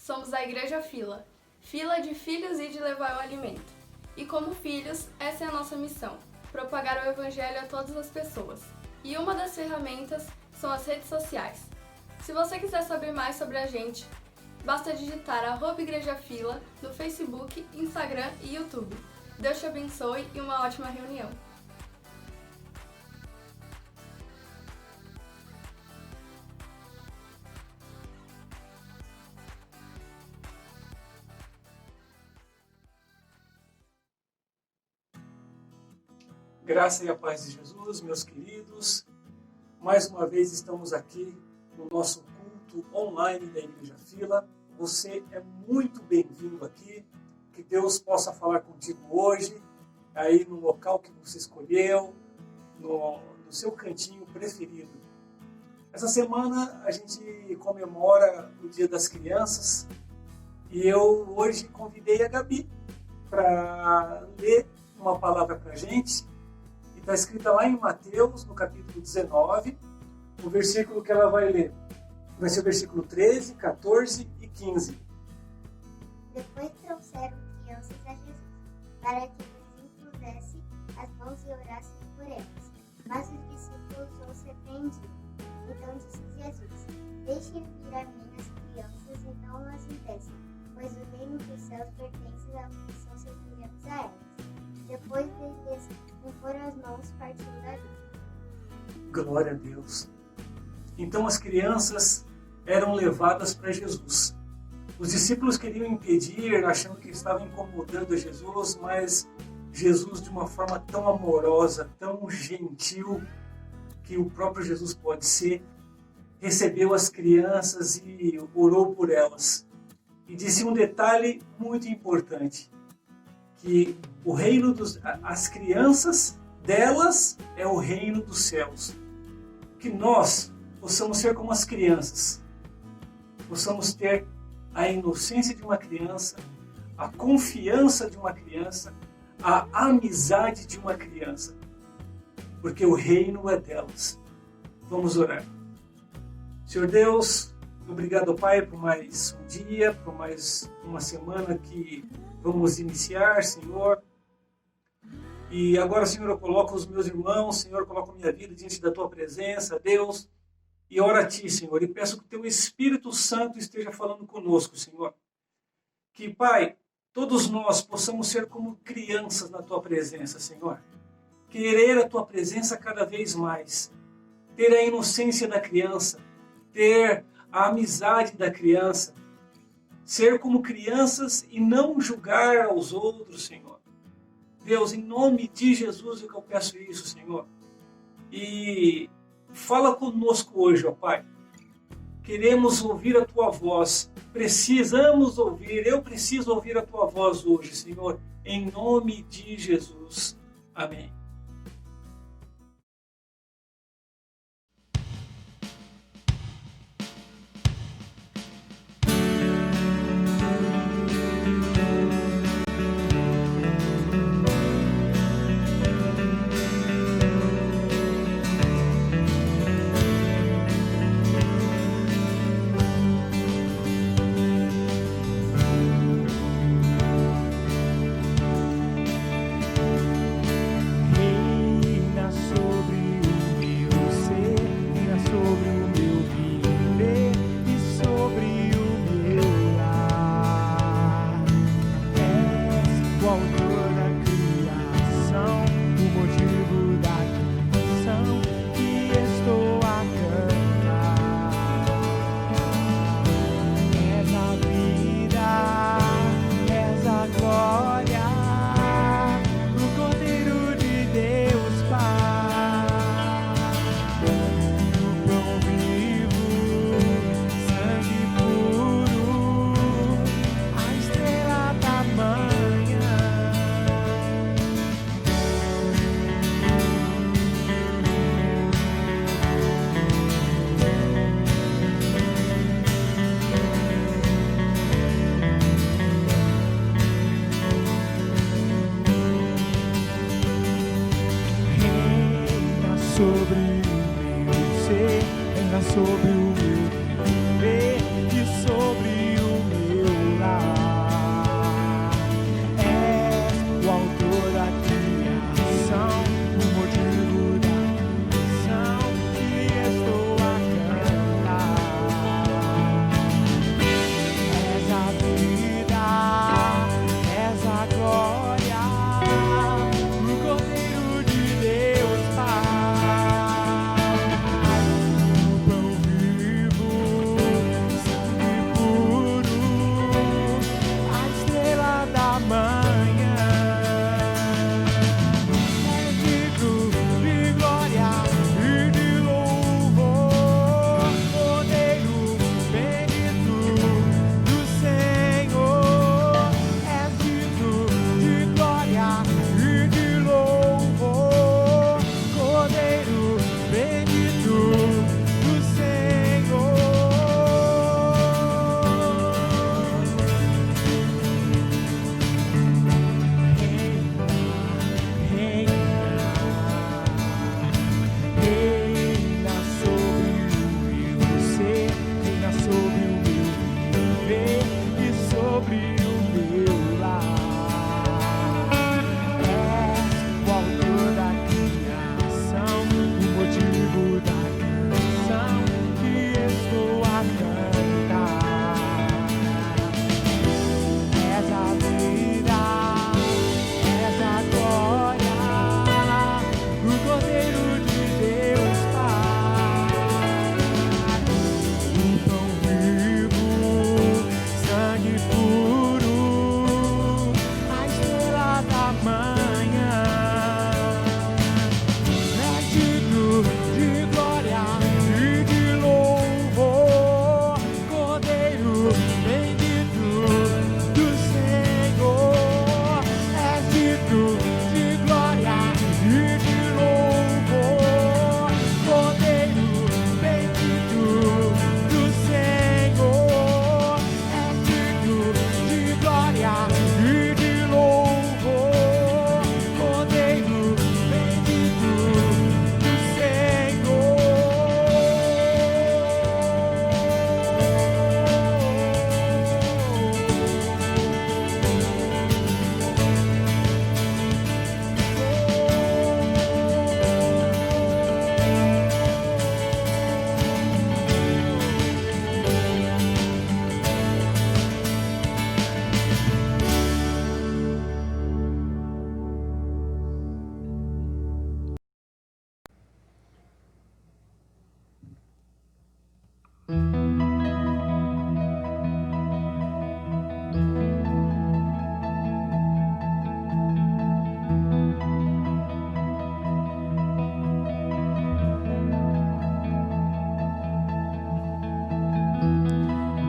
somos a Igreja Fila, fila de filhos e de levar o alimento. E como filhos, essa é a nossa missão, propagar o Evangelho a todas as pessoas. E uma das ferramentas são as redes sociais. Se você quiser saber mais sobre a gente, basta digitar @igrejafila no Facebook, Instagram e YouTube. Deus te abençoe e uma ótima reunião. Graça e a paz de Jesus, meus queridos. Mais uma vez estamos aqui no nosso culto online da Igreja Fila. Você é muito bem-vindo aqui. Que Deus possa falar contigo hoje, aí no local que você escolheu, no seu cantinho preferido. Essa semana a gente comemora o Dia das Crianças e eu hoje convidei a Gabi para ler uma palavra para a gente. Está escrita lá em Mateus, no capítulo 19, o versículo que ela vai ler. Vai ser o versículo 13, 14 e 15. Depois trouxeram crianças a Jesus, para que lhes impusesse as mãos e orassem por elas. Mas os discípulos os repreendiam. Então disse Jesus: Deixem vir a mim as crianças e não as impeçam, pois o reino dos céus pertence aos que são semelhantes a elas. Depois deles impor as mãos, partiu dali. Glória a Deus. Então as crianças eram levadas para Jesus. Os discípulos queriam impedir, achando que estavam incomodando Jesus, mas Jesus, de uma forma tão amorosa, tão gentil, que o próprio Jesus pode ser, recebeu as crianças e orou por elas. E disse um detalhe muito importante, que o reino as crianças delas é o reino dos céus. Que nós possamos ser como as crianças, possamos ter a inocência de uma criança, a confiança de uma criança, a amizade de uma criança, porque o reino é delas. Vamos orar. Senhor Deus, obrigado, Pai, por mais um dia, por mais uma semana que vamos iniciar, Senhor. E agora, Senhor, eu coloco os meus irmãos, Senhor, eu coloco a minha vida diante da Tua presença, Deus, e oro a Ti, Senhor, e peço que o Teu Espírito Santo esteja falando conosco, Senhor. Que, Pai, todos nós possamos ser como crianças na Tua presença, Senhor. Querer a Tua presença cada vez mais. Ter a inocência da criança, ter a amizade da criança, ser como crianças e não julgar aos outros, Senhor. Deus, em nome de Jesus é que eu peço isso, Senhor. E fala conosco hoje, ó Pai. Queremos ouvir a Tua voz. Precisamos ouvir, eu preciso ouvir a Tua voz hoje, Senhor. Em nome de Jesus. Amém.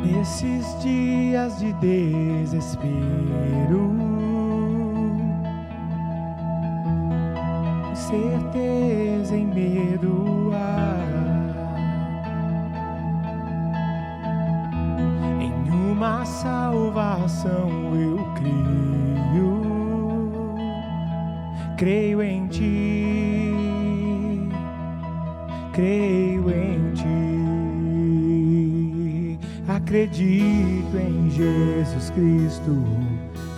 Nesses dias de desespero, certeza e medo em uma salvação eu creio em ti, creio em ti. Acredito em Jesus Cristo,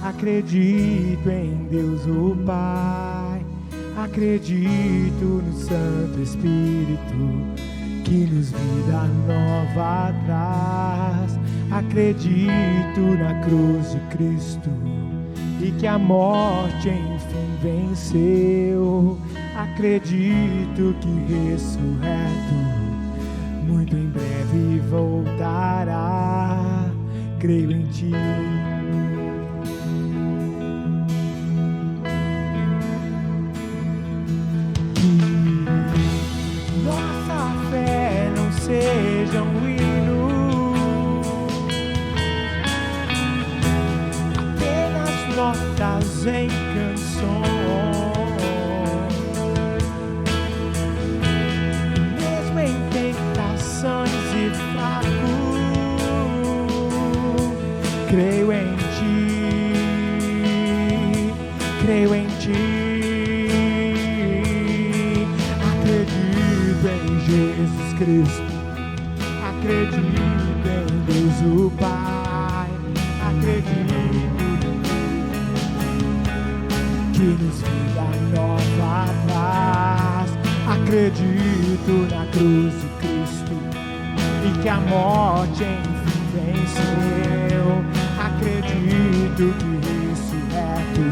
acredito em Deus o Pai, acredito no Santo Espírito que nos vida nova traz. Acredito na cruz de Cristo e que a morte enfim venceu. Acredito que ressurreto muito em breve voltará. Creio em ti. Que nossa fé não seja um hino, apenas notas em canções. Creio em ti, creio em ti. Acredito em Jesus Cristo, acredito em Deus o Pai, acredito que nos vida nova traz. Acredito na cruz de Cristo e que a morte enfim venceu. Acredito que ressurreto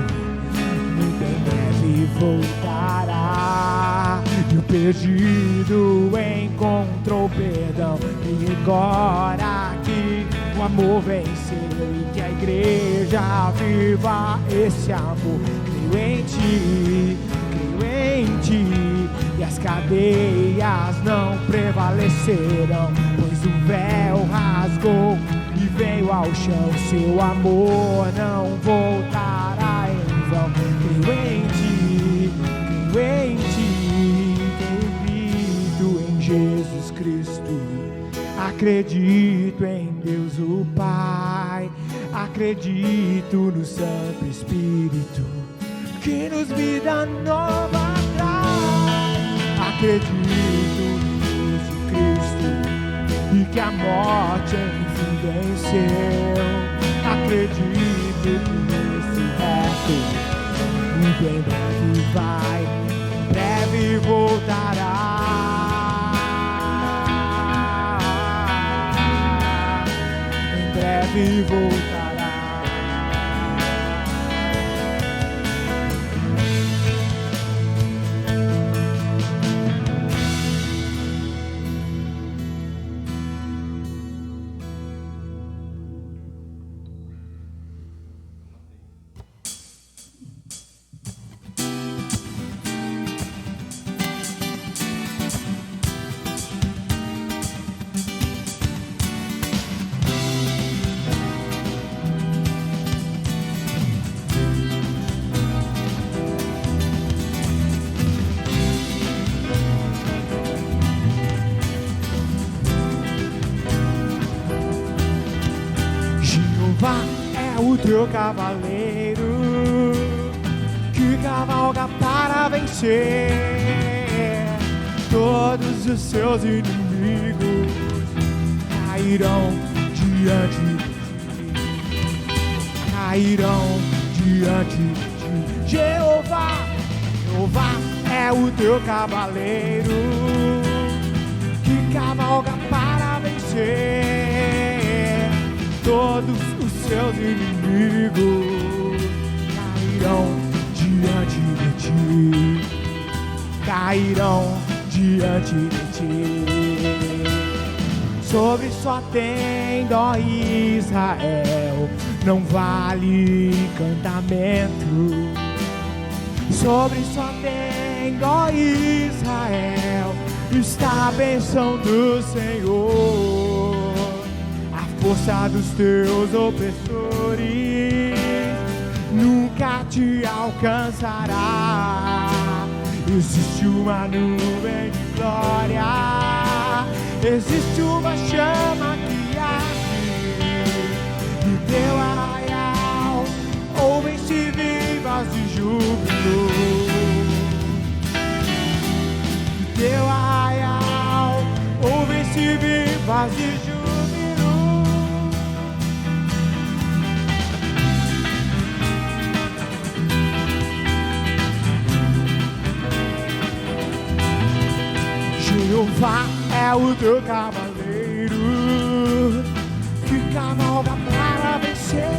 muito em breve voltará. E o perdido encontrou perdão, e agora que o amor venceu e que a igreja viva esse amor. Creio em ti, e as cadeias não prevaleceram, pois o véu rasgou e veio ao chão. Seu amor não voltará em vão. Creio em ti, acredito em Jesus Cristo, acredito em Deus o Pai, acredito no Santo Espírito que nos vida nova traz. Acredito em Jesus Cristo e que a morte enfim venceu. Acredito que ressurreto muito em breve vai, em breve voltará. Em breve voltará. O teu cavaleiro que cavalga para vencer. Todos os seus inimigos cairão diante de ti, cairão diante de ti. Jeová é o teu cavaleiro que cavalga para vencer. Todos os seus inimigos cairão diante de ti, cairão diante de ti. Sobre sua tenda, ó Israel, não vale encantamento. Sobre sua tenda, ó Israel, está a bênção do Senhor. A força dos teus opressores nunca te alcançará. Existe uma nuvem de glória, existe uma chama que arde no teu arraial, ouvem-se vivas de júbilo. No teu arraial, ouvem-se vivas de júbilo. Jeová é o teu cavaleiro que cavalga para vencer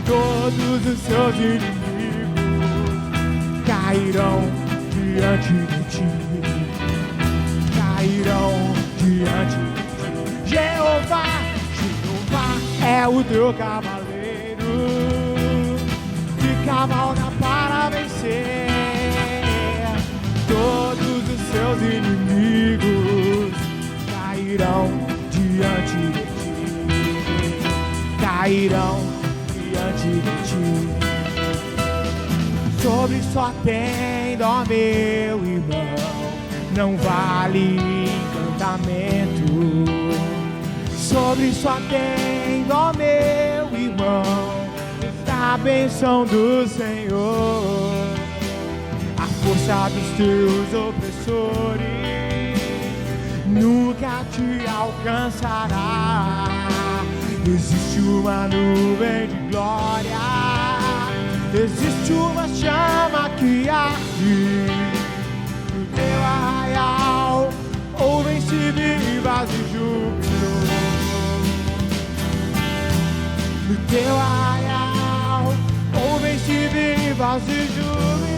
todos os seus inimigos cairão diante de ti, cairão diante de ti. Jeová é o teu cavaleiro que cavalga para vencer todos os seus inimigos cairão diante de ti, cairão diante de ti. Sobre só tem dó, meu irmão, não vale encantamento. Sobre só tem dó, meu irmão, está a bênção do Senhor. A força dos teus opressores nunca te alcançará. Existe uma nuvem de glória, existe uma chama que arde no teu arraial, ouvem-se vivas de júbilo. No teu arraial, ouvem-se vivas de júbilo.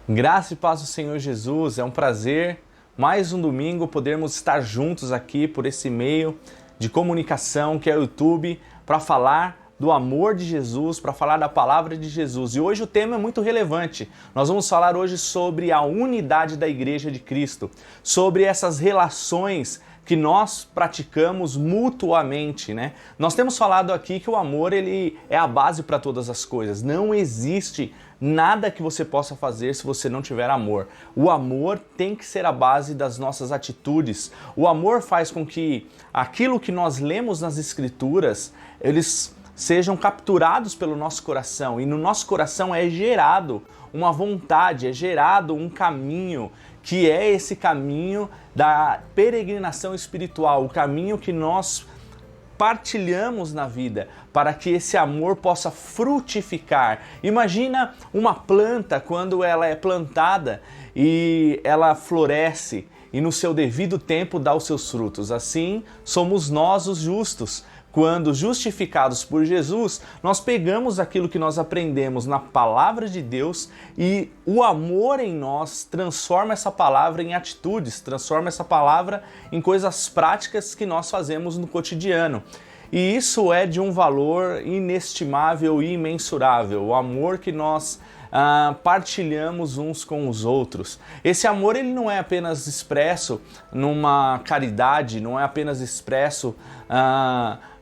Graça e paz do Senhor Jesus, é um prazer, mais um domingo, podermos estar juntos aqui por esse meio de comunicação que é o YouTube, para falar do amor de Jesus, para falar da palavra de Jesus. E hoje o tema é muito relevante. Nós vamos falar hoje sobre a unidade da Igreja de Cristo, sobre essas relações que nós praticamos mutuamente, né? Nós temos falado aqui que o amor, ele é a base para todas as coisas. Não existe nada que você possa fazer se você não tiver amor. O amor tem que ser a base das nossas atitudes. O amor faz com que aquilo que nós lemos nas Escrituras, eles sejam capturados pelo nosso coração. E no nosso coração é gerado uma vontade, é gerado um caminho, que é esse caminho da peregrinação espiritual, o caminho que nós partilhamos na vida, para que esse amor possa frutificar. Imagina uma planta quando ela é plantada e ela floresce e no seu devido tempo dá os seus frutos. Assim somos nós os justos. Quando justificados por Jesus, nós pegamos aquilo que nós aprendemos na palavra de Deus e o amor em nós transforma essa palavra em atitudes, transforma essa palavra em coisas práticas que nós fazemos no cotidiano. E isso é de um valor inestimável e imensurável, o amor que nós partilhamos uns com os outros. Esse amor, ele não é apenas expresso numa caridade, não é apenas expresso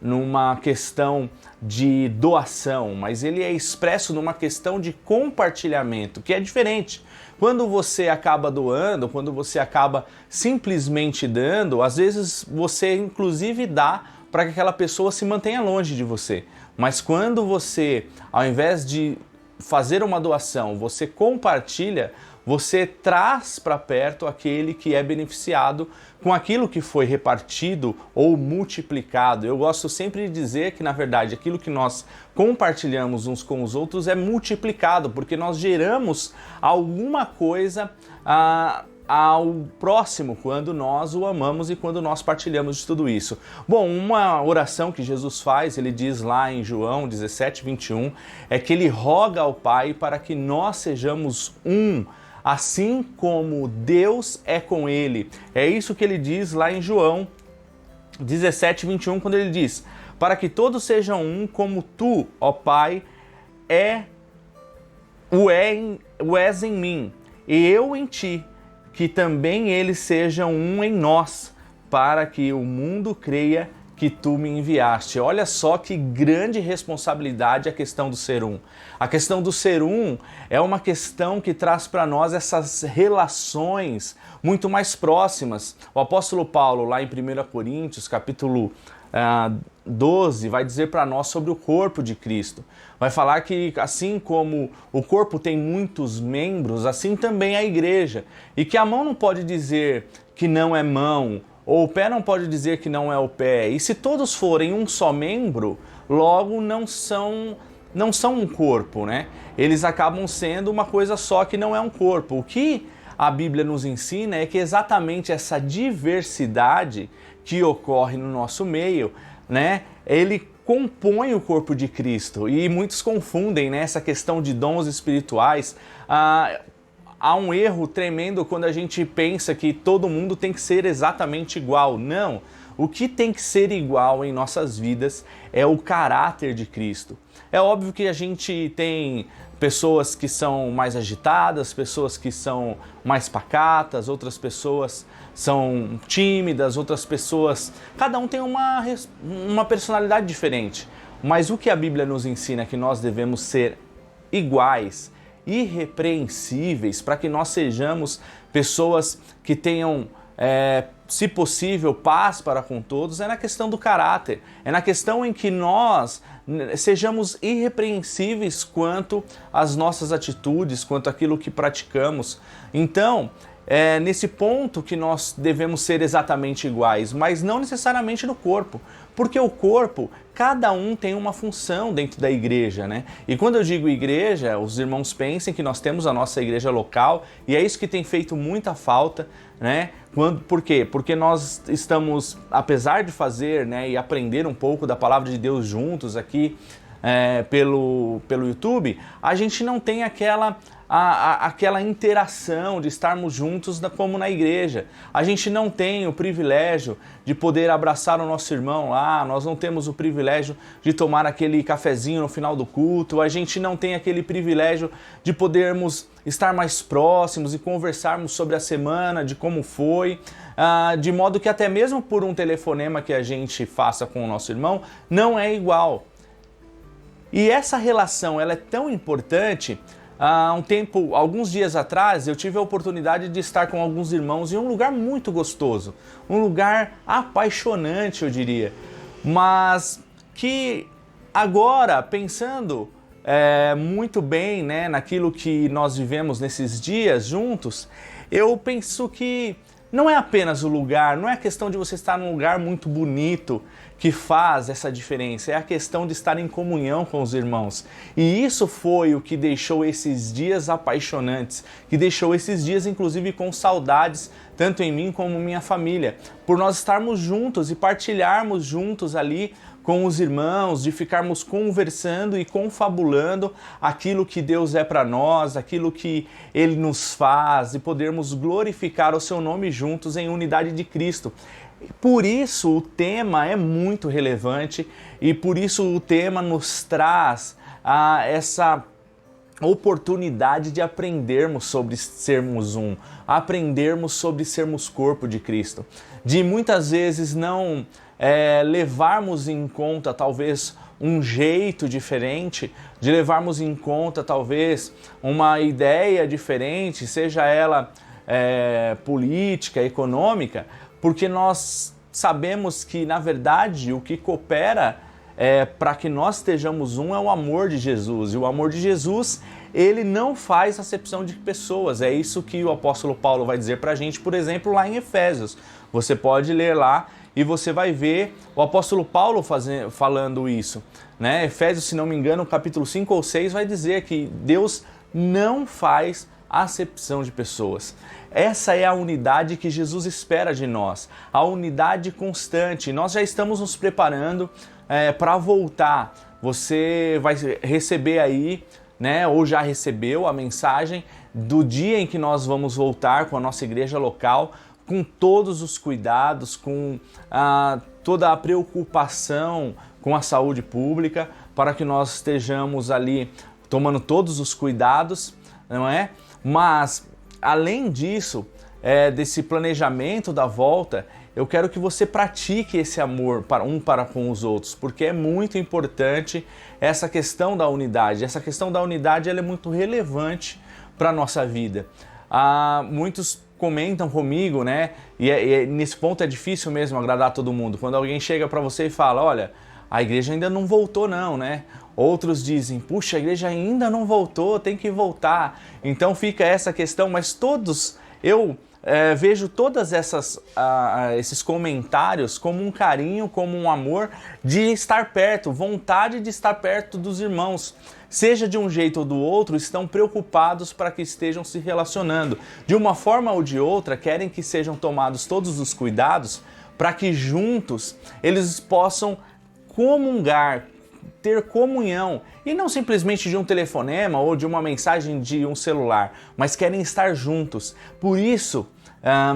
numa questão de doação, mas ele é expresso numa questão de compartilhamento, que é diferente. Quando você acaba doando, quando você acaba simplesmente dando, às vezes você inclusive dá para que aquela pessoa se mantenha longe de você. Mas quando você, ao invés de fazer uma doação, você compartilha, você traz para perto aquele que é beneficiado com aquilo que foi repartido ou multiplicado. Eu gosto sempre de dizer que, na verdade, aquilo que nós compartilhamos uns com os outros é multiplicado, porque nós geramos alguma coisa ao próximo quando nós o amamos e quando nós partilhamos de tudo isso. Bom, uma oração que Jesus faz, ele diz lá em João 17:21, é que ele roga ao Pai para que nós sejamos um, assim como Deus é com ele. É isso que ele diz lá em João 17:21, quando ele diz: para que todos sejam um, como tu, ó Pai, és em mim, e eu em ti, que também eles sejam um em nós, para que o mundo creia que tu me enviaste. Olha só que grande responsabilidade a questão do ser um. A questão do ser um é uma questão que traz para nós essas relações muito mais próximas. O apóstolo Paulo, lá em 1 Coríntios, capítulo 12, vai dizer para nós sobre o corpo de Cristo. Vai falar que assim como o corpo tem muitos membros, assim também a igreja. E que a mão não pode dizer que não é mão, ou o pé não pode dizer que não é o pé. E se todos forem um só membro, logo não são um corpo, né? Eles acabam sendo uma coisa só que não é um corpo. O que a Bíblia nos ensina é que exatamente essa diversidade que ocorre no nosso meio, né? Ele compõe o corpo de Cristo. E muitos confundem, né, essa questão de dons espirituais. Há um erro tremendo quando a gente pensa que todo mundo tem que ser exatamente igual. Não! O que tem que ser igual em nossas vidas é o caráter de Cristo. É óbvio que a gente tem pessoas que são mais agitadas, pessoas que são mais pacatas, outras pessoas são tímidas, outras pessoas... Cada um tem uma personalidade diferente. Mas o que a Bíblia nos ensina é que nós devemos ser iguais, irrepreensíveis, para que nós sejamos pessoas que tenham, se possível, paz para com todos, é na questão do caráter, é na questão em que nós sejamos irrepreensíveis quanto às nossas atitudes, quanto àquilo que praticamos. Então, é nesse ponto que nós devemos ser exatamente iguais, mas não necessariamente no corpo, porque o corpo, cada um tem uma função dentro da igreja, né? E quando eu digo igreja, os irmãos pensem que nós temos a nossa igreja local, e é isso que tem feito muita falta, né? Por quê? Porque nós estamos, apesar de fazer, né, e aprender um pouco da palavra de Deus juntos aqui pelo YouTube, a gente não tem aquela interação de estarmos juntos como na igreja. A gente não tem o privilégio de poder abraçar o nosso irmão lá, nós não temos o privilégio de tomar aquele cafezinho no final do culto, a gente não tem aquele privilégio de podermos estar mais próximos e conversarmos sobre a semana, de como foi, de modo que até mesmo por um telefonema que a gente faça com o nosso irmão, não é igual. E essa relação, ela é tão importante. Alguns dias atrás, eu tive a oportunidade de estar com alguns irmãos em um lugar muito gostoso, um lugar apaixonante, eu diria, mas que agora, pensando muito bem, né, naquilo que nós vivemos nesses dias juntos, eu penso que não é apenas o lugar, não é a questão de você estar num lugar muito bonito que faz essa diferença, é a questão de estar em comunhão com os irmãos. E isso foi o que deixou esses dias apaixonantes, que deixou esses dias inclusive com saudades, tanto em mim como minha família, por nós estarmos juntos e partilharmos juntos ali com os irmãos, de ficarmos conversando e confabulando aquilo que Deus é para nós, aquilo que Ele nos faz, e podermos glorificar o Seu nome juntos em unidade de Cristo. Por isso o tema é muito relevante e por isso o tema nos traz essa oportunidade de aprendermos sobre sermos um, aprendermos sobre sermos corpo de Cristo, de muitas vezes não levarmos em conta talvez um jeito diferente, de levarmos em conta talvez uma ideia diferente, seja ela política, econômica, porque nós sabemos que, na verdade, o que coopera para que nós estejamos um é o amor de Jesus. E o amor de Jesus, ele não faz acepção de pessoas. É isso que o apóstolo Paulo vai dizer para a gente, por exemplo, lá em Efésios. Você pode ler lá e você vai ver o apóstolo Paulo falando isso, né? Efésios, se não me engano, capítulo 5 ou 6 vai dizer que Deus não faz acepção de pessoas. Essa é a unidade que Jesus espera de nós, a unidade constante. Nós já estamos nos preparando para voltar. Você vai receber aí, né, ou já recebeu a mensagem do dia em que nós vamos voltar com a nossa igreja local, com todos os cuidados, com toda a preocupação com a saúde pública, para que nós estejamos ali tomando todos os cuidados, não é? Mas, além disso, desse planejamento da volta, eu quero que você pratique esse amor para com os outros, porque é muito importante essa questão da unidade. Essa questão da unidade ela é muito relevante para a nossa vida. Muitos comentam comigo, né? E nesse ponto é difícil mesmo agradar todo mundo. Quando alguém chega para você e fala, olha, a igreja ainda não voltou não, né? Outros dizem, puxa, a igreja ainda não voltou, tem que voltar. Então fica essa questão, mas eu vejo todas esses comentários como um carinho, como um amor de estar perto, vontade de estar perto dos irmãos. Seja de um jeito ou do outro, estão preocupados para que estejam se relacionando. De uma forma ou de outra, querem que sejam tomados todos os cuidados para que juntos eles possam comungar, ter comunhão, e não simplesmente de um telefonema ou de uma mensagem de um celular, mas querem estar juntos. Por isso,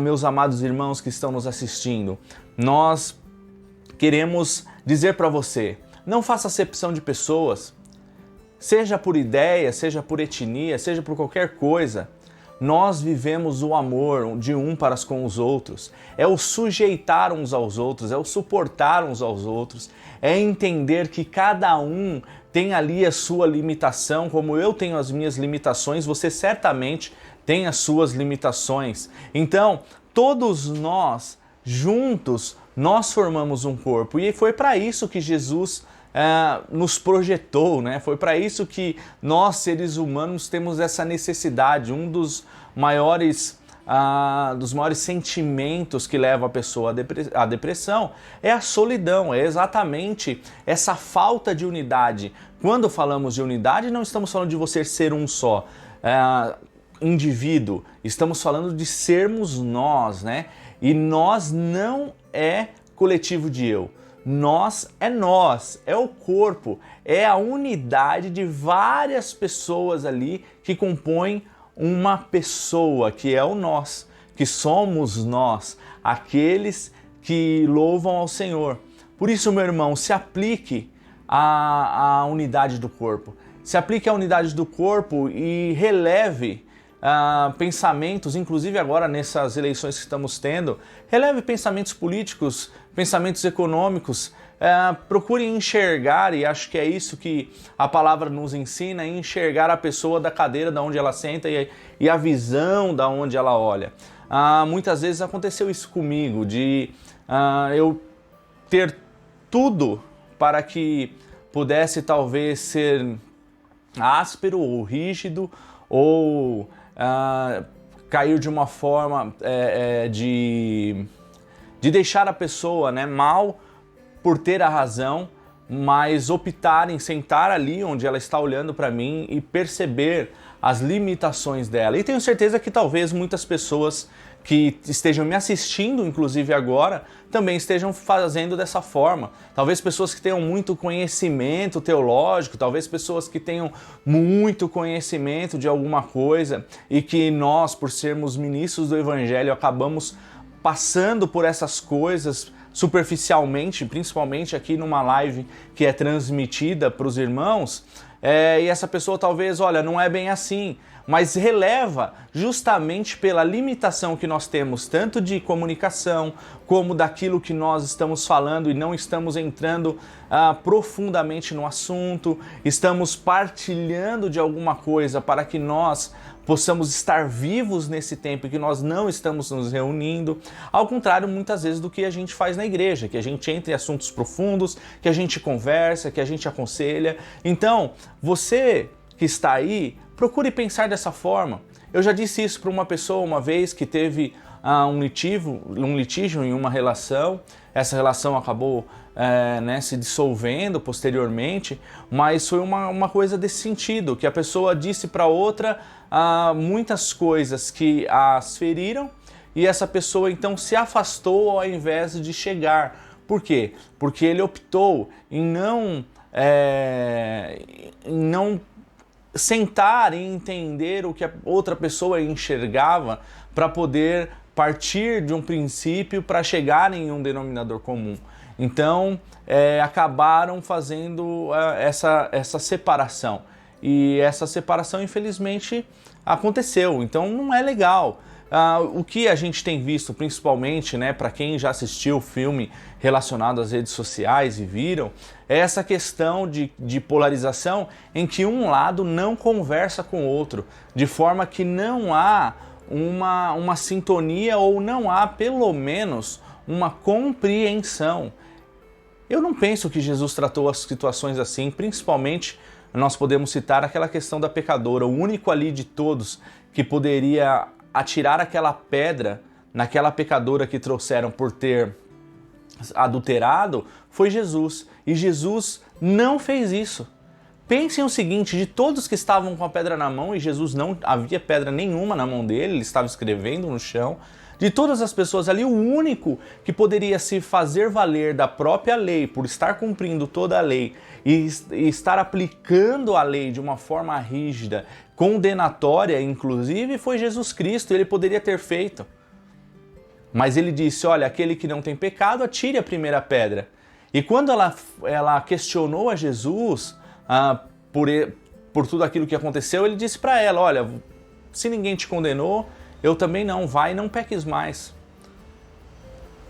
meus amados irmãos que estão nos assistindo, nós queremos dizer para você, não faça acepção de pessoas, seja por ideia, seja por etnia, seja por qualquer coisa. Nós vivemos o amor de um para com os outros, é o sujeitar uns aos outros, é o suportar uns aos outros, é entender que cada um tem ali a sua limitação, como eu tenho as minhas limitações, você certamente tem as suas limitações. Então, todos nós, juntos, nós formamos um corpo, e foi para isso que Jesus nos projetou, né? Foi para isso que nós, seres humanos, temos essa necessidade. Um dos maiores sentimentos que leva a pessoa à depressão é a solidão, é exatamente essa falta de unidade. Quando falamos de unidade, não estamos falando de você ser um só indivíduo, estamos falando de sermos nós, né? E nós não é coletivo de eu. Nós, é o corpo, é a unidade de várias pessoas ali que compõem uma pessoa, que é o nós, que somos nós, aqueles que louvam ao Senhor. Por isso, meu irmão, se aplique à unidade do corpo, se aplique à unidade do corpo e releve pensamentos, inclusive agora nessas eleições que estamos tendo, releve pensamentos políticos, pensamentos econômicos, procure enxergar, e acho que é isso que a palavra nos ensina, enxergar a pessoa da cadeira da onde ela senta e a visão da onde ela olha. Muitas vezes aconteceu isso comigo, de eu ter tudo para que pudesse talvez ser áspero ou rígido, ou cair de uma forma de deixar a pessoa, né, mal por ter a razão, mas optar em sentar ali onde ela está olhando para mim e perceber as limitações dela. E tenho certeza que talvez muitas pessoas que estejam me assistindo, inclusive agora, também estejam fazendo dessa forma. Talvez pessoas que tenham muito conhecimento teológico, talvez pessoas que tenham muito conhecimento de alguma coisa e que nós, por sermos ministros do Evangelho, acabamos passando por essas coisas superficialmente, principalmente aqui numa live que é transmitida para os irmãos, e essa pessoa talvez, olha, não é bem assim, mas releva justamente pela limitação que nós temos, tanto de comunicação, como daquilo que nós estamos falando e não estamos entrando profundamente no assunto, estamos partilhando de alguma coisa para que nós possamos estar vivos nesse tempo que nós não estamos nos reunindo, ao contrário muitas vezes do que a gente faz na igreja, que a gente entra em assuntos profundos, que a gente conversa, que a gente aconselha. Então, você que está aí, procure pensar dessa forma. Eu já disse isso para uma pessoa uma vez que teve um litígio em uma relação. Essa relação acabou se dissolvendo posteriormente, mas foi uma coisa desse sentido, que a pessoa disse para outra muitas coisas que as feriram, e essa pessoa então se afastou ao invés de chegar. Por quê? Porque ele optou em não sentar e entender o que a outra pessoa enxergava para poder partir de um princípio para chegar em um denominador comum. Então, acabaram fazendo essa separação. E essa separação, infelizmente, aconteceu. Então, não é legal. O que a gente tem visto, principalmente, para quem já assistiu o filme relacionado às redes sociais e viram, é essa questão de polarização em que um lado não conversa com o outro, de forma que não há uma sintonia ou não há, pelo menos, uma compreensão. Eu não penso que Jesus tratou as situações assim, principalmente nós podemos citar aquela questão da pecadora, o único ali de todos que poderia atirar aquela pedra naquela pecadora que trouxeram por ter adulterado foi Jesus. E Jesus não fez isso. Pensem o seguinte, de todos que estavam com a pedra na mão, e Jesus não havia pedra nenhuma na mão dele, ele estava escrevendo no chão, de todas as pessoas ali, o único que poderia se fazer valer da própria lei, por estar cumprindo toda a lei e estar aplicando a lei de uma forma rígida, condenatória inclusive, foi Jesus Cristo. Ele poderia ter feito. Mas ele disse, olha, aquele que não tem pecado, atire a primeira pedra. E quando ela questionou a Jesus por tudo aquilo que aconteceu, ele disse para ela, olha, se ninguém te condenou, eu também não, vai e não peques mais.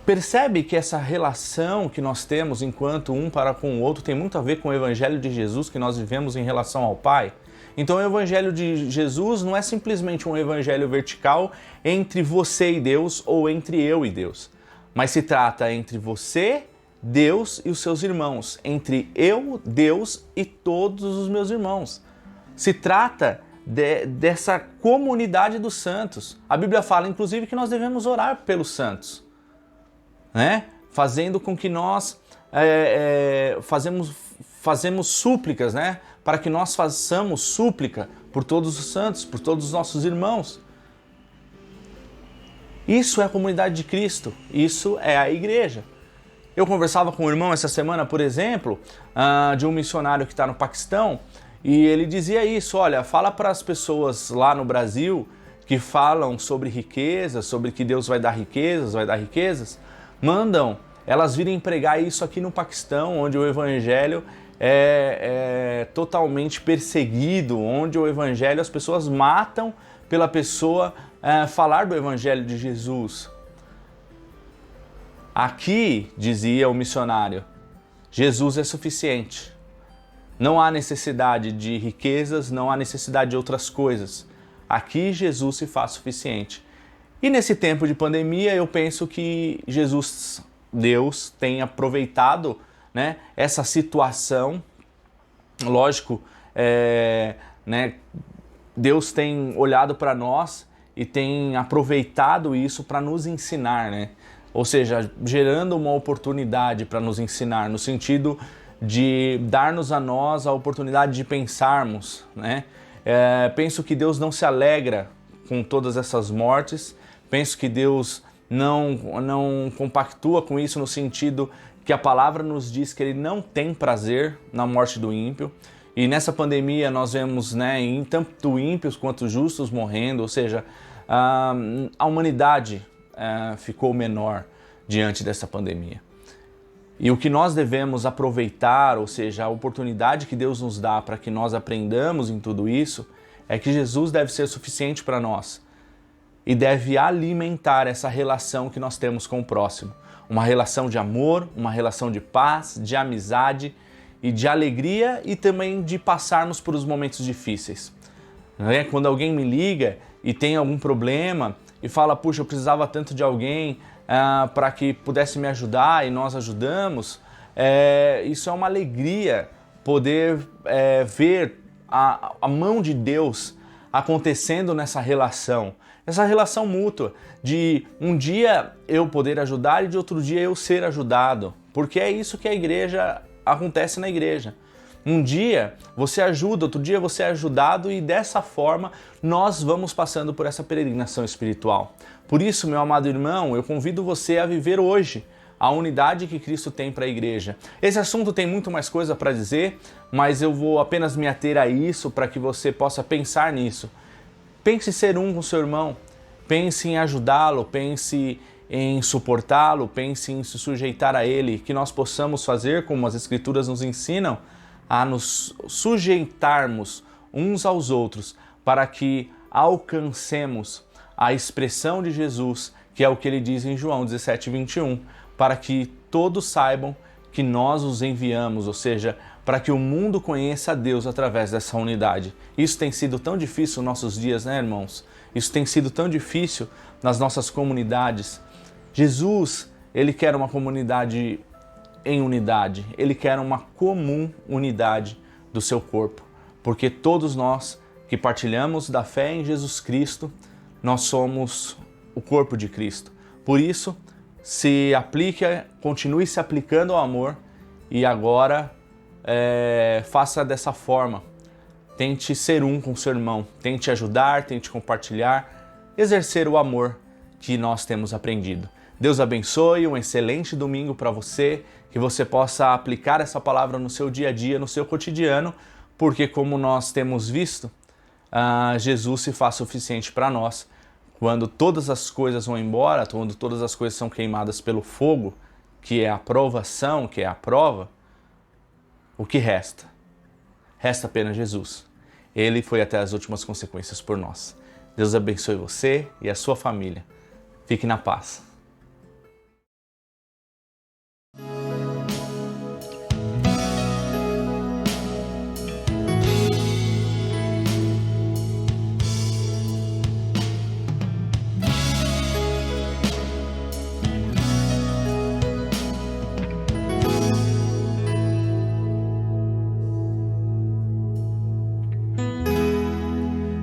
Percebe que essa relação que nós temos enquanto um para com o outro tem muito a ver com o Evangelho de Jesus que nós vivemos em relação ao Pai? Então o Evangelho de Jesus não é simplesmente um evangelho vertical entre você e Deus ou entre eu e Deus, mas se trata entre você, Deus e os seus irmãos, entre eu, Deus e todos os meus irmãos. Se trata dessa comunidade dos santos. A Bíblia fala, inclusive, que nós devemos orar pelos santos, né? Fazendo com que nós fazemos súplicas, né? Para que nós façamos súplica por todos os santos, por todos os nossos irmãos. Isso é a comunidade de Cristo, isso é a igreja. Eu conversava com um irmão essa semana, por exemplo, de um missionário que está no Paquistão, e ele dizia isso, olha, fala para as pessoas lá no Brasil que falam sobre riquezas, sobre que Deus vai dar riquezas, mandam elas virem pregar isso aqui no Paquistão, onde o evangelho é totalmente perseguido, onde o evangelho, as pessoas matam pela pessoa falar do evangelho de Jesus. Aqui, dizia o missionário, Jesus é suficiente. Não há necessidade de riquezas, não há necessidade de outras coisas. Aqui Jesus se faz suficiente. E nesse tempo de pandemia, eu penso que Deus tem aproveitado, né, essa situação. Lógico, Deus tem olhado para nós e tem aproveitado isso para nos ensinar, né? Ou seja, gerando uma oportunidade para nos ensinar, no sentido de dar-nos a nós a oportunidade de pensarmos, né? Penso que Deus não se alegra com todas essas mortes, penso que Deus não compactua com isso no sentido que a palavra nos diz que Ele não tem prazer na morte do ímpio. E nessa pandemia nós vemos, né, tanto ímpios quanto justos morrendo, ou seja, a humanidade ficou menor diante dessa pandemia. E o que nós devemos aproveitar, ou seja, a oportunidade que Deus nos dá para que nós aprendamos em tudo isso, é que Jesus deve ser suficiente para nós e deve alimentar essa relação que nós temos com o próximo. Uma relação de amor, uma relação de paz, de amizade e de alegria e também de passarmos por os momentos difíceis. Quando alguém me liga e tem algum problema e fala, puxa, eu precisava tanto de alguém para que pudesse me ajudar e nós ajudamos, isso é uma alegria poder ver a mão de Deus acontecendo nessa relação. Essa relação mútua de um dia eu poder ajudar e de outro dia eu ser ajudado. Porque é isso que a igreja acontece na igreja. Um dia você ajuda, outro dia você é ajudado e dessa forma nós vamos passando por essa peregrinação espiritual. Por isso, meu amado irmão, eu convido você a viver hoje a unidade que Cristo tem para a igreja. Esse assunto tem muito mais coisa para dizer, mas eu vou apenas me ater a isso para que você possa pensar nisso. Pense em ser um com seu irmão, pense em ajudá-lo, pense em suportá-lo, pense em se sujeitar a ele, que nós possamos fazer como as Escrituras nos ensinam, a nos sujeitarmos uns aos outros para que alcancemos a expressão de Jesus, que é o que ele diz em João 17:21, para que todos saibam que nós os enviamos, ou seja, para que o mundo conheça a Deus através dessa unidade. Isso tem sido tão difícil nos nossos dias, né, irmãos? Isso tem sido tão difícil nas nossas comunidades. Jesus, ele quer uma comunidade em unidade, ele quer uma comum unidade do seu corpo, porque todos nós que partilhamos da fé em Jesus Cristo, nós somos o corpo de Cristo. Por isso, continue se aplicando ao amor e agora faça dessa forma. Tente ser um com seu irmão, tente ajudar, tente compartilhar, exercer o amor que nós temos aprendido. Deus abençoe, um excelente domingo para você, que você possa aplicar essa palavra no seu dia a dia, no seu cotidiano, porque como nós temos visto, Jesus se faz suficiente para nós. Quando todas as coisas vão embora, quando todas as coisas são queimadas pelo fogo, que é a provação, que é a prova, o que resta? Resta apenas Jesus. Ele foi até as últimas consequências por nós. Deus abençoe você e a sua família. Fique na paz.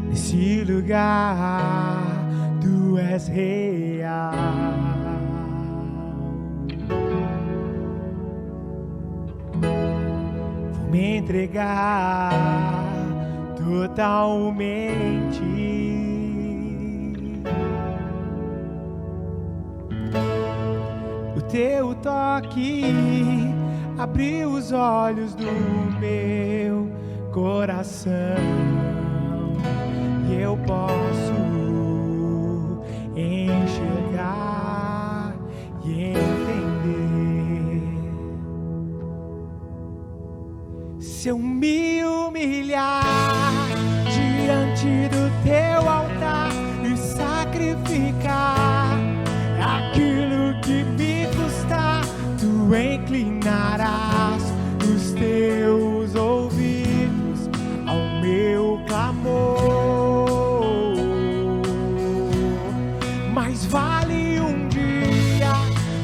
Nesse lugar tu és real, vou me entregar totalmente. O teu toque abriu os olhos do meu coração. Eu posso enxergar e entender. Se eu me humilhar diante do teu altar e sacrificar aquilo que me custar, tu inclinarás os teus ouvidos ao meu clamor. Mais vale um dia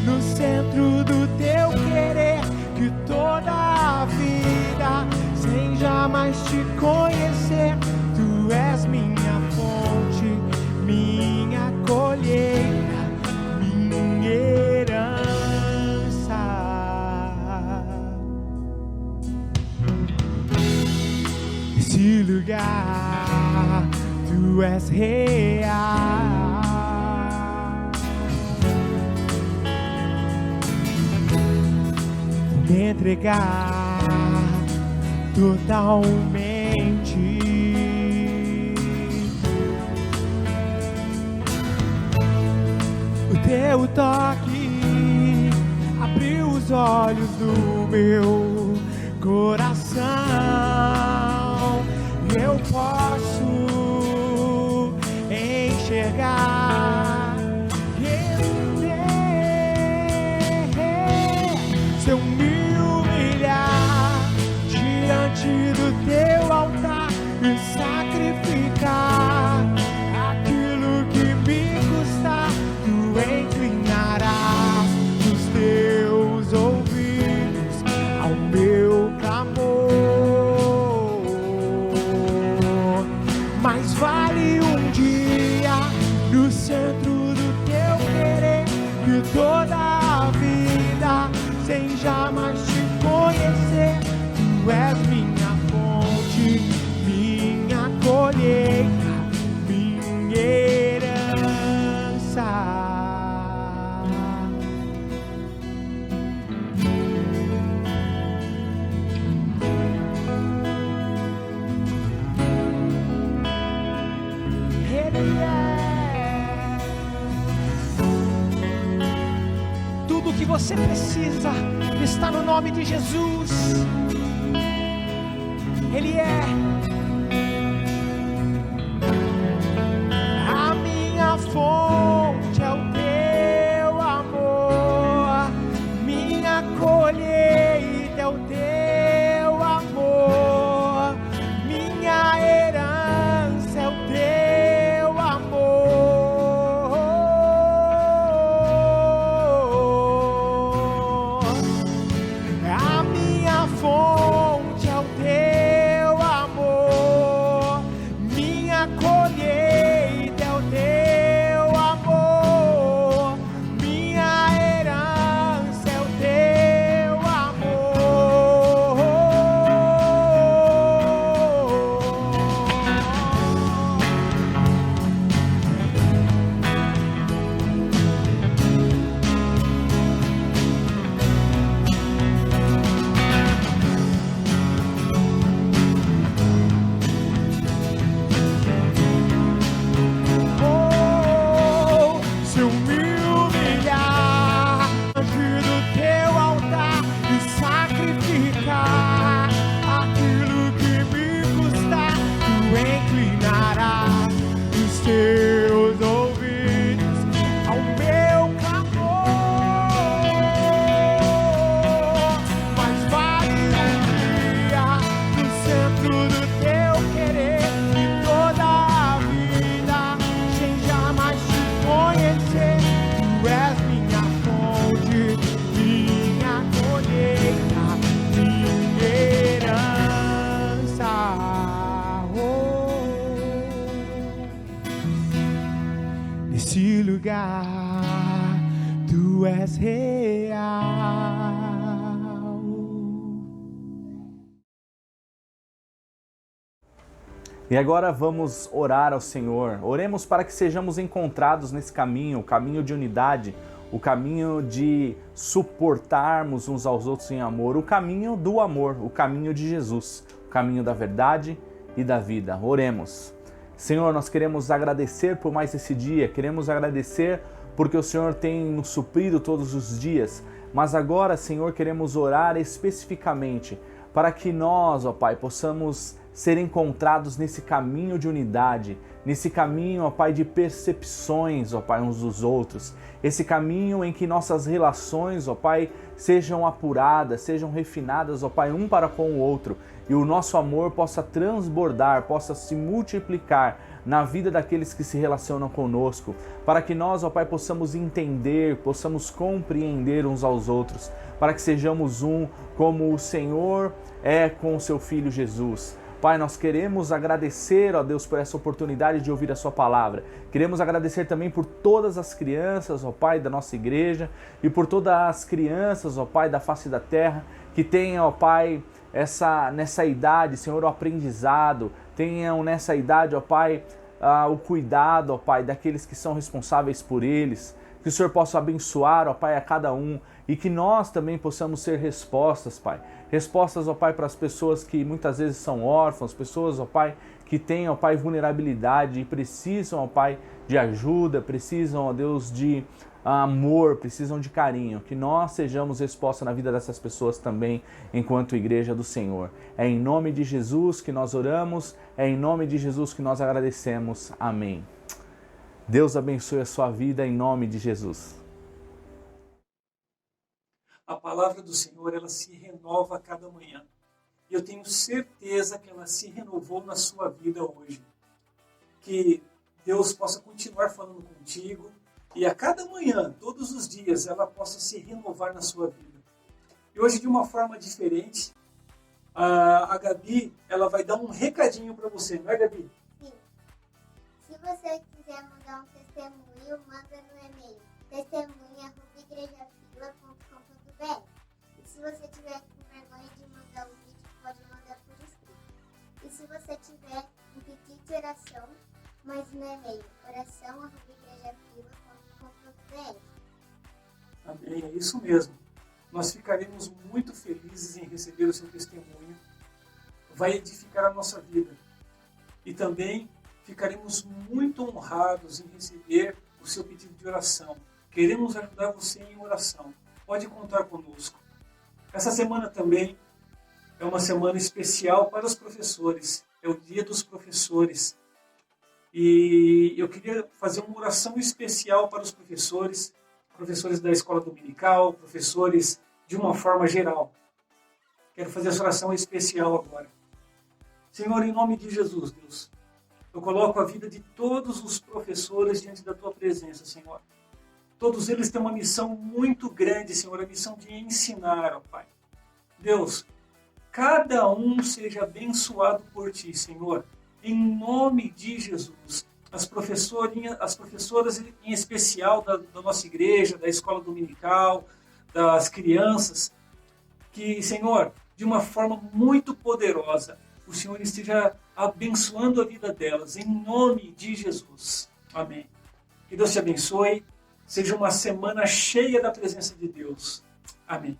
no centro do teu querer que toda a vida sem jamais te conhecer. Tu és minha fonte, minha colheita, minha herança. Esse lugar tu és real. Me entregar totalmente. O teu toque abriu os olhos do meu coração. Eu posso enxergar e entender. Se eu me diante do teu altar e sacrificar aquilo que me custar, tu inclinarás os teus ouvidos ao meu clamor. mais vale um dia no centro do teu querer que toda a vida sem jamais te conhecer. Tu és minha fonte, minha colheita, minha herança. Tudo que você precisa está no nome de Jesus. Ele é a minha fonte, é o teu amor, minha colheita é o teu amor, minha herança é o teu amor. A minha fonte é o teu amor, minha colheita é o teu amor, minha herança é o teu amor. Oh, se eu me humilhar diante do teu altar e sacrificar aquilo que me custar, tu inclinarás os teus ouvidos ao meu clamor. Mas vale um dia no centro do teu querer e toda a vida sem jamais te conhecer. Tu és minha fonte, minha colheita, minha herança. Nesse lugar tu és real. E agora vamos orar ao Senhor. Oremos para que sejamos encontrados nesse caminho, o caminho de unidade, o caminho de suportarmos uns aos outros em amor, o caminho do amor, o caminho de Jesus, o caminho da verdade e da vida. Oremos. Senhor, nós queremos agradecer por mais esse dia, queremos agradecer porque o Senhor tem nos suprido todos os dias, mas agora, Senhor, queremos orar especificamente para que nós, ó Pai, possamos ser encontrados nesse caminho de unidade, nesse caminho, ó Pai, de percepções, ó Pai, uns dos outros, esse caminho em que nossas relações, ó Pai, sejam apuradas, sejam refinadas, ó Pai, um para com o outro, e o nosso amor possa transbordar, possa se multiplicar na vida daqueles que se relacionam conosco, para que nós, ó Pai, possamos entender, possamos compreender uns aos outros, para que sejamos um como o Senhor é com o seu Filho Jesus. Pai, nós queremos agradecer, ó Deus, por essa oportunidade de ouvir a sua palavra. Queremos agradecer também por todas as crianças, ó Pai, da nossa igreja e por todas as crianças, ó Pai, da face da terra, que tenham, ó Pai, nessa idade, Senhor, o aprendizado, tenham nessa idade, ó Pai, o cuidado, ó Pai, daqueles que são responsáveis por eles. Que o Senhor possa abençoar, ó Pai, a cada um e que nós também possamos ser respostas, Pai. Respostas, ó Pai, para as pessoas que muitas vezes são órfãos, pessoas, ó Pai, que têm, ó Pai, vulnerabilidade e precisam, ó Pai, de ajuda, precisam, ó Deus, de amor, precisam de carinho. Que nós sejamos resposta na vida dessas pessoas também, enquanto igreja do Senhor. É em nome de Jesus que nós oramos, é em nome de Jesus que nós agradecemos. Amém. Deus abençoe a sua vida em nome de Jesus. A palavra do Senhor, ela se renova a cada manhã. E eu tenho certeza que ela se renovou na sua vida hoje. Que Deus possa continuar falando contigo e a cada manhã, todos os dias, ela possa se renovar na sua vida. E hoje, de uma forma diferente, a Gabi, ela vai dar um recadinho para você, não é, Gabi? Sim. você quiser mandar um testemunho, manda no e-mail testemunha@igrejafila.com.br. E se você tiver com vergonha de mandar o vídeo, pode mandar por escrito. E se você tiver um pedido de oração, mande no e-mail oração@igrejafila.com.br. Amém, é isso mesmo. Nós ficaremos muito felizes em receber o seu testemunho. Vai edificar a nossa vida. E também ficaremos muito honrados em receber o seu pedido de oração. Queremos ajudar você em oração. Pode contar conosco. Essa semana também é uma semana especial para os professores. É o Dia dos Professores. E eu queria fazer uma oração especial para os professores da escola dominical, professores de uma forma geral. Quero fazer essa oração especial agora. Senhor, em nome de Jesus, Deus, eu coloco a vida de todos os professores diante da Tua presença, Senhor. Todos eles têm uma missão muito grande, Senhor, a missão de ensinar, ó Pai. Deus, cada um seja abençoado por Ti, Senhor, em nome de Jesus. As professoras em especial da nossa igreja, da escola dominical, das crianças, que, Senhor, de uma forma muito poderosa, o Senhor esteja abençoando a vida delas, em nome de Jesus. Amém. Que Deus te abençoe. Seja uma semana cheia da presença de Deus. Amém.